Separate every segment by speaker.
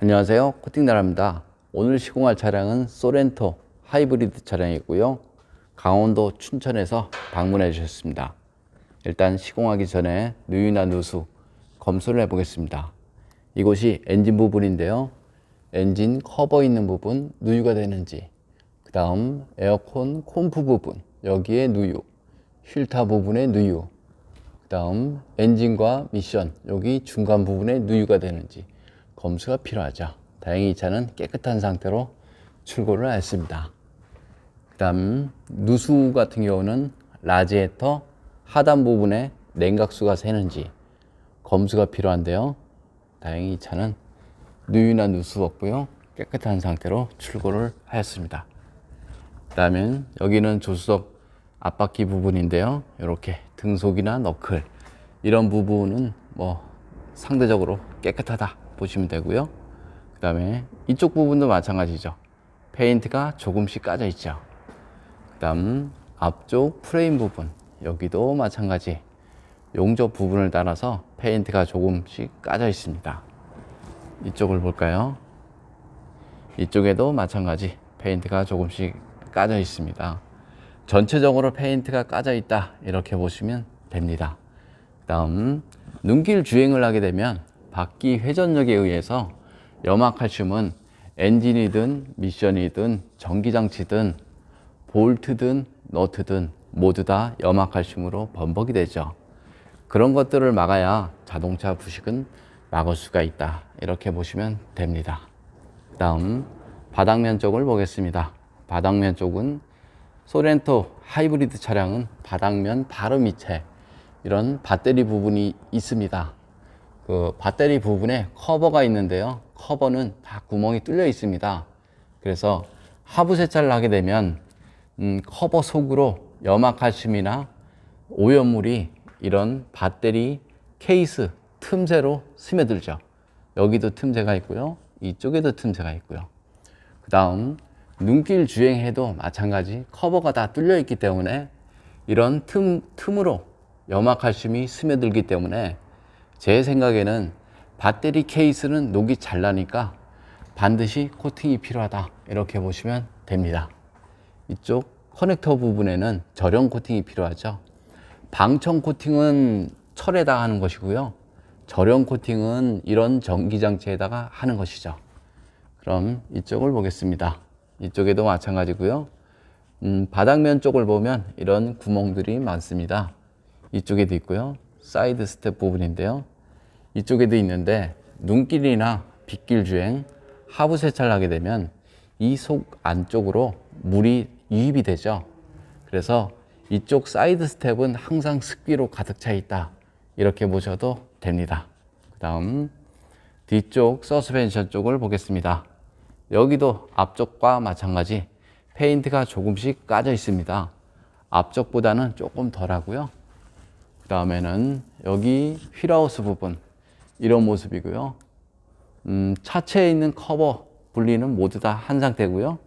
Speaker 1: 안녕하세요, 코팅나라입니다. 오늘 시공할 차량은 소렌토 하이브리드 차량이고요. 강원도 춘천에서 방문해 주셨습니다. 일단 시공하기 전에 누유나 누수 검수를 해 보겠습니다. 이곳이 엔진 부분인데요. 엔진 커버 있는 부분 누유가 되는지, 그 다음 에어컨 콤프 부분 여기에 누유, 휠타 부분에 누유, 그 다음 엔진과 미션 여기 중간 부분에 누유가 되는지 검수가 필요하죠. 다행히 이 차는 깨끗한 상태로 출고를 했습니다. 그 다음 누수 같은 경우는 라지에터 하단 부분에 냉각수가 새는지 검수가 필요한데요. 다행히 이 차는 누유나 누수 없고요. 깨끗한 상태로 출고를 하였습니다. 그 다음엔 여기는 조수석 앞바퀴 부분인데요. 이렇게 등속이나 너클 이런 부분은 상대적으로 깨끗하다 보시면 되고요. 그 다음에 이쪽 부분도 마찬가지죠. 페인트가 조금씩 까져 있죠. 그 다음 앞쪽 프레임 부분 여기도 마찬가지 용접 부분을 따라서 페인트가 조금씩 까져 있습니다. 이쪽을 볼까요? 이쪽에도 마찬가지 페인트가 조금씩 까져 있습니다. 전체적으로 페인트가 까져 있다 이렇게 보시면 됩니다. 그 다음 눈길 주행을 하게 되면 바퀴 회전력에 의해서 염화칼슘은 엔진이든 미션이든 전기장치든 볼트든 너트든 모두 다 염화칼슘으로 범벅이 되죠. 그런 것들을 막아야 자동차 부식은 막을 수가 있다 이렇게 보시면 됩니다. 다음 바닥면 쪽을 보겠습니다. 바닥면 쪽은 소렌토 하이브리드 차량은 바닥면 바로 밑에 이런 배터리 부분이 있습니다. 그 배터리 부분에 커버가 있는데요. 커버는 다 구멍이 뚫려 있습니다. 그래서 하부 세차를 하게 되면 커버 속으로 염화칼슘이나 오염물이 이런 배터리 케이스 틈새로 스며들죠. 여기도 틈새가 있고요. 이쪽에도 틈새가 있고요. 그 다음 눈길 주행해도 마찬가지 커버가 다 뚫려 있기 때문에 이런 틈으로 염화칼슘이 스며들기 때문에 제 생각에는 배터리 케이스는 녹이 잘 나니까 반드시 코팅이 필요하다 이렇게 보시면 됩니다. 이쪽 커넥터 부분에는 절연 코팅이 필요하죠. 방청 코팅은 철에다 하는 것이고요. 절연 코팅은 이런 전기장치에다가 하는 것이죠. 그럼 이쪽을 보겠습니다. 이쪽에도 마찬가지고요. 바닥면 쪽을 보면 이런 구멍들이 많습니다. 이쪽에도 있고요. 사이드 스텝 부분인데요. 이쪽에도 있는데 눈길이나 빗길 주행, 하부 세차를 하게 되면 이 속 안쪽으로 물이 유입이 되죠. 그래서 이쪽 사이드 스텝은 항상 습기로 가득 차 있다 이렇게 보셔도 됩니다. 그 다음 뒤쪽 서스펜션 쪽을 보겠습니다. 여기도 앞쪽과 마찬가지 페인트가 조금씩 까져 있습니다. 앞쪽보다는 조금 덜 하고요. 그 다음에는 여기 휠하우스 부분 이런 모습이고요. 차체에 있는 커버 분리는 모두 다 한 상태고요.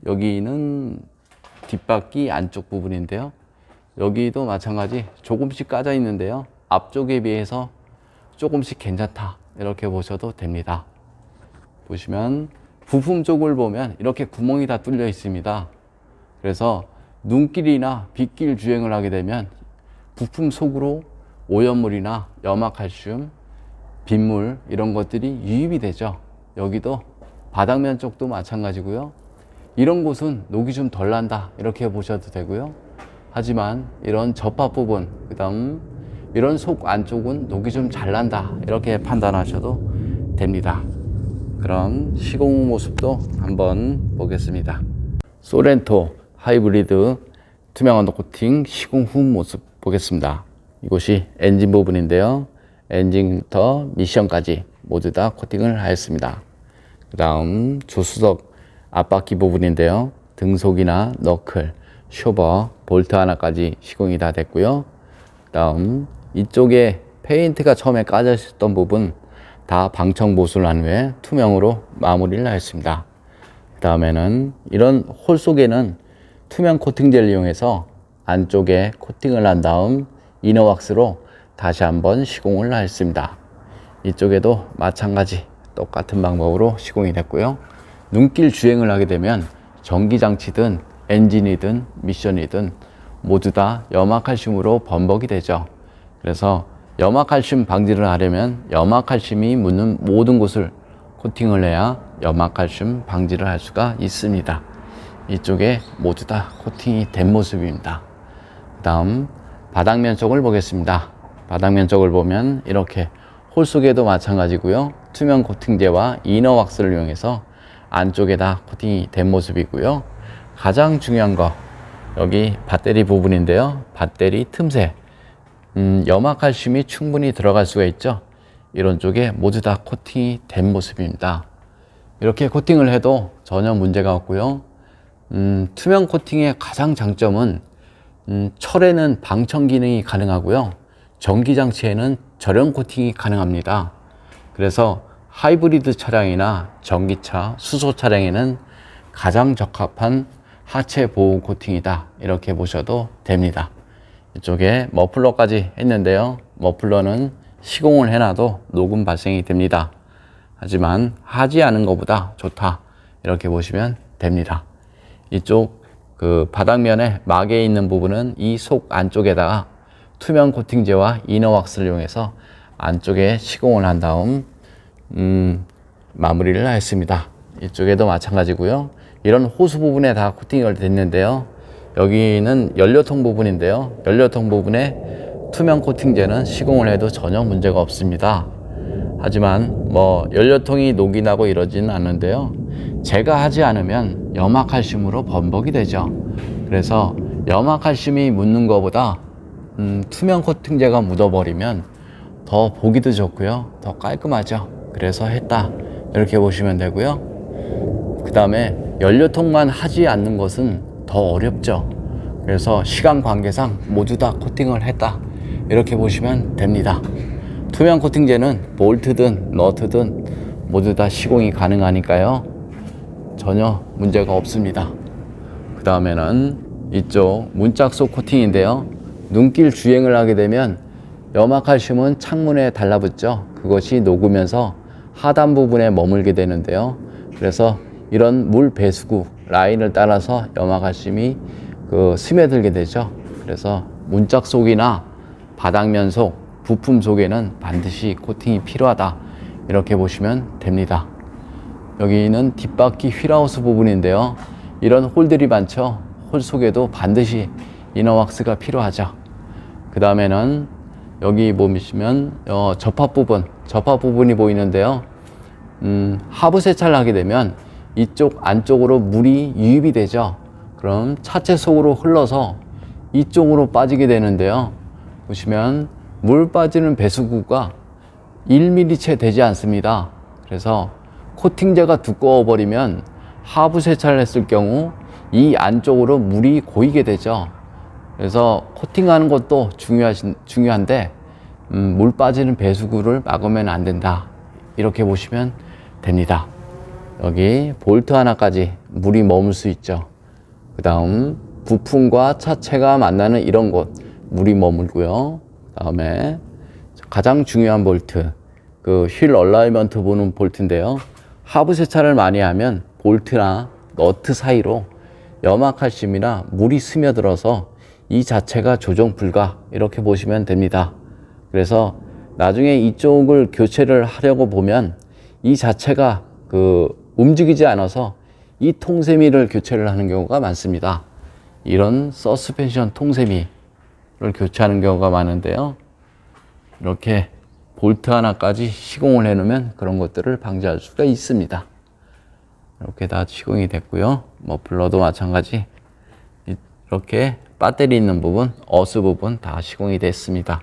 Speaker 1: 여기는 뒷바퀴 안쪽 부분인데요. 여기도 마찬가지 조금씩 까져 있는데요. 앞쪽에 비해서 조금씩 괜찮다 이렇게 보셔도 됩니다. 보시면 부품 쪽을 보면 이렇게 구멍이 다 뚫려 있습니다. 그래서 눈길이나 빗길 주행을 하게 되면 부품 속으로 오염물이나 염화칼슘, 빗물 이런 것들이 유입이 되죠. 여기도 바닥면 쪽도 마찬가지고요. 이런 곳은 녹이 좀 덜 난다 이렇게 보셔도 되고요. 하지만 이런 접합 부분, 그 다음 이런 속 안쪽은 녹이 좀 잘 난다 이렇게 판단하셔도 됩니다. 그럼 시공 후 모습도 한번 보겠습니다. 소렌토 하이브리드 투명 언더 코팅 시공 후 모습 보겠습니다. 이곳이 엔진 부분인데요. 엔진부터 미션까지 모두 다 코팅을 하였습니다. 그 다음 조수석 앞바퀴 부분인데요. 등속이나 너클, 쇼버, 볼트 하나까지 시공이 다 됐고요. 그 다음 이쪽에 페인트가 처음에 까져 있었던 부분 다 방청 보수를 한 후에 투명으로 마무리를 하였습니다. 그 다음에는 이런 홀 속에는 투명 코팅제를 이용해서 안쪽에 코팅을 한 다음 이너왁스로 다시 한번 시공을 했습니다. 이쪽에도 마찬가지 똑같은 방법으로 시공이 됐고요. 눈길 주행을 하게 되면 전기장치든 엔진이든 미션이든 모두 다 염화칼슘으로 범벅이 되죠. 그래서 염화칼슘 방지를 하려면 염화칼슘이 묻는 모든 곳을 코팅을 해야 염화칼슘 방지를 할 수가 있습니다. 이쪽에 모두 다 코팅이 된 모습입니다. 그 다음 바닥면 쪽을 보겠습니다. 바닥면 쪽을 보면 이렇게 홀 속에도 마찬가지고요. 투명 코팅제와 이너 왁스를 이용해서 안쪽에 다 코팅이 된 모습이고요. 가장 중요한 거 여기 배터리 부분인데요. 배터리 틈새 염화칼슘이 충분히 들어갈 수가 있죠. 이런 쪽에 모두 다 코팅이 된 모습입니다. 이렇게 코팅을 해도 전혀 문제가 없고요. 투명 코팅의 가장 장점은 철에는 방청 기능이 가능하고요. 전기장치에는 절연 코팅이 가능합니다. 그래서 하이브리드 차량이나 전기차, 수소 차량에는 가장 적합한 하체 보호 코팅이다. 이렇게 보셔도 됩니다. 이쪽에 머플러까지 했는데요. 머플러는 시공을 해놔도 녹음 발생이 됩니다. 하지만 하지 않은 것보다 좋다. 이렇게 보시면 됩니다. 이쪽 그 바닥면에 막에 있는 부분은 이 속 안쪽에다가 투명 코팅제와 이너 왁스를 이용해서 안쪽에 시공을 한 다음 마무리를 했습니다. 이쪽에도 마찬가지고요. 이런 호수 부분에 다 코팅을 됐는데요. 여기는 연료통 부분인데요. 연료통 부분에 투명 코팅제는 시공을 해도 전혀 문제가 없습니다. 하지만 뭐 연료통이 녹이 나고 이러지는 않는데요. 제가 하지 않으면 염화칼슘으로 범벅이 되죠. 그래서 염화칼슘이 묻는 것보다 투명 코팅제가 묻어버리면 더 보기도 좋고요. 더 깔끔하죠. 그래서 했다. 이렇게 보시면 되고요. 그 다음에 연료통만 하지 않는 것은 더 어렵죠. 그래서 시간 관계상 모두 다 코팅을 했다. 이렇게 보시면 됩니다. 투명 코팅제는 볼트든 너트든 모두 다 시공이 가능하니까요. 전혀 문제가 없습니다. 그 다음에는 이쪽 문짝속 코팅인데요. 눈길 주행을 하게 되면 염화칼슘은 창문에 달라붙죠. 그것이 녹으면서 하단 부분에 머물게 되는데요. 그래서 이런 물 배수구 라인을 따라서 염화칼슘이 스며들게 되죠. 그래서 문짝 속이나 바닥면 속, 부품 속에는 반드시 코팅이 필요하다. 이렇게 보시면 됩니다. 여기는 뒷바퀴 휠하우스 부분인데요. 이런 홀들이 많죠. 홀 속에도 반드시 이너왁스가 필요하죠. 그 다음에는 여기 보시면 접합 부분이 보이는데요. 하부 세차를 하게 되면 이쪽 안쪽으로 물이 유입이 되죠. 그럼 차체 속으로 흘러서 이쪽으로 빠지게 되는데요. 보시면 물 빠지는 배수구가 1mm 채 되지 않습니다. 그래서 코팅제가 두꺼워 버리면 하부 세차를 했을 경우 이 안쪽으로 물이 고이게 되죠. 그래서 코팅하는 것도 중요한데 물 빠지는 배수구를 막으면 안 된다. 이렇게 보시면 됩니다. 여기 볼트 하나까지 물이 머물 수 있죠. 그 다음 부품과 차체가 만나는 이런 곳 물이 머물고요. 그 다음에 가장 중요한 볼트, 휠 얼라이먼트 보는 볼트인데요. 하부 세차를 많이 하면 볼트나 너트 사이로 염화칼슘이나 물이 스며들어서 이 자체가 조정 불가. 이렇게 보시면 됩니다. 그래서 나중에 이쪽을 교체를 하려고 보면 이 자체가 움직이지 않아서 이 통세미를 교체를 하는 경우가 많습니다. 이런 서스펜션 통세미를 교체하는 경우가 많은데요. 이렇게 볼트 하나까지 시공을 해 놓으면 그런 것들을 방지할 수가 있습니다. 이렇게 다 시공이 됐고요. 머플러도 마찬가지. 이렇게 배터리 있는 부분, 어스 부분 다 시공이 됐습니다.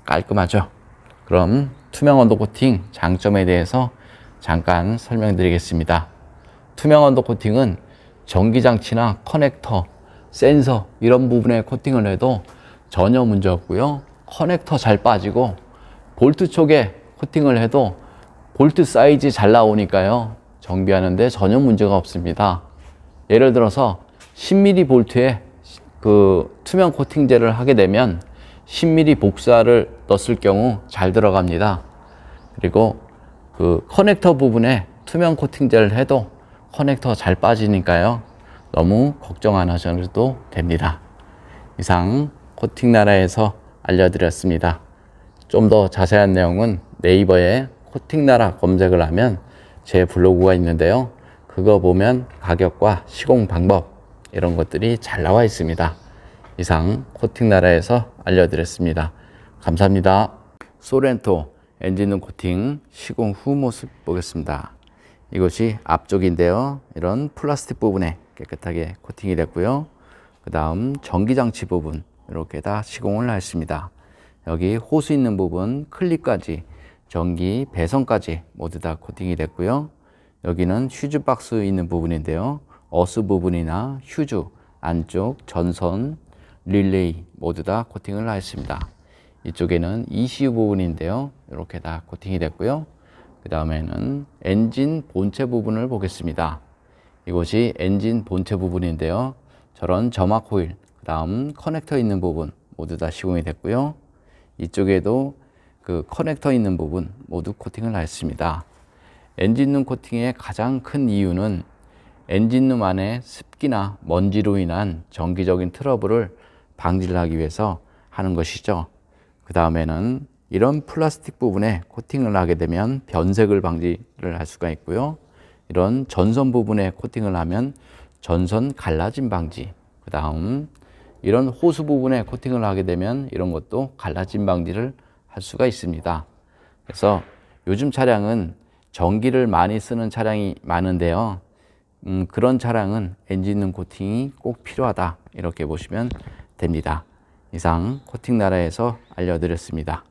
Speaker 1: 깔끔하죠? 그럼 투명 언더 코팅 장점에 대해서 잠깐 설명드리겠습니다. 투명 언더 코팅은 전기장치나 커넥터, 센서 이런 부분에 코팅을 해도 전혀 문제 없고요. 커넥터 잘 빠지고 볼트 쪽에 코팅을 해도 볼트 사이즈 잘 나오니까요. 정비하는데 전혀 문제가 없습니다. 예를 들어서 10mm 볼트에 투명 코팅제를 하게 되면 10mm 복사를 넣었을 경우 잘 들어갑니다. 그리고 그 커넥터 부분에 투명 코팅제를 해도 커넥터 잘 빠지니까요. 너무 걱정 안 하셔도 됩니다. 이상 코팅나라에서 알려드렸습니다. 좀 더 자세한 내용은 네이버에 코팅나라 검색을 하면 제 블로그가 있는데요. 그거 보면 가격과 시공 방법 이런 것들이 잘 나와 있습니다. 이상 코팅나라에서 알려드렸습니다. 감사합니다. 소렌토 엔진룸 코팅 시공 후 모습 보겠습니다. 이것이 앞쪽인데요. 이런 플라스틱 부분에 깨끗하게 코팅이 됐고요. 그 다음 전기장치 부분 이렇게 다 시공을 했습니다. 여기 호수 있는 부분 클립까지 전기 배선까지 모두 다 코팅이 됐고요. 여기는 휴즈 박스 있는 부분인데요. 어스 부분이나 휴즈 안쪽 전선 릴레이 모두 다 코팅을 했습니다. 이쪽에는 ECU 부분인데요. 이렇게 다 코팅이 됐고요. 그 다음에는 엔진 본체 부분을 보겠습니다. 이곳이 엔진 본체 부분인데요. 저런 점화 코일, 그 다음 커넥터 있는 부분 모두 다 시공이 됐고요. 이쪽에도 그 커넥터 있는 부분 모두 코팅을 했습니다. 엔진룸 코팅의 가장 큰 이유는 엔진룸 안에 습기나 먼지로 인한 정기적인 트러블을 방지를 하기 위해서 하는 것이죠. 그 다음에는 이런 플라스틱 부분에 코팅을 하게 되면 변색을 방지를 할 수가 있고요. 이런 전선 부분에 코팅을 하면 전선 갈라짐 방지, 그 다음 이런 호수 부분에 코팅을 하게 되면 이런 것도 갈라짐 방지를 할 수가 있습니다. 그래서 요즘 차량은 전기를 많이 쓰는 차량이 많은데요. 그런 차량은 엔진룸 코팅이 꼭 필요하다 이렇게 보시면 됩니다. 이상 코팅나라에서 알려드렸습니다.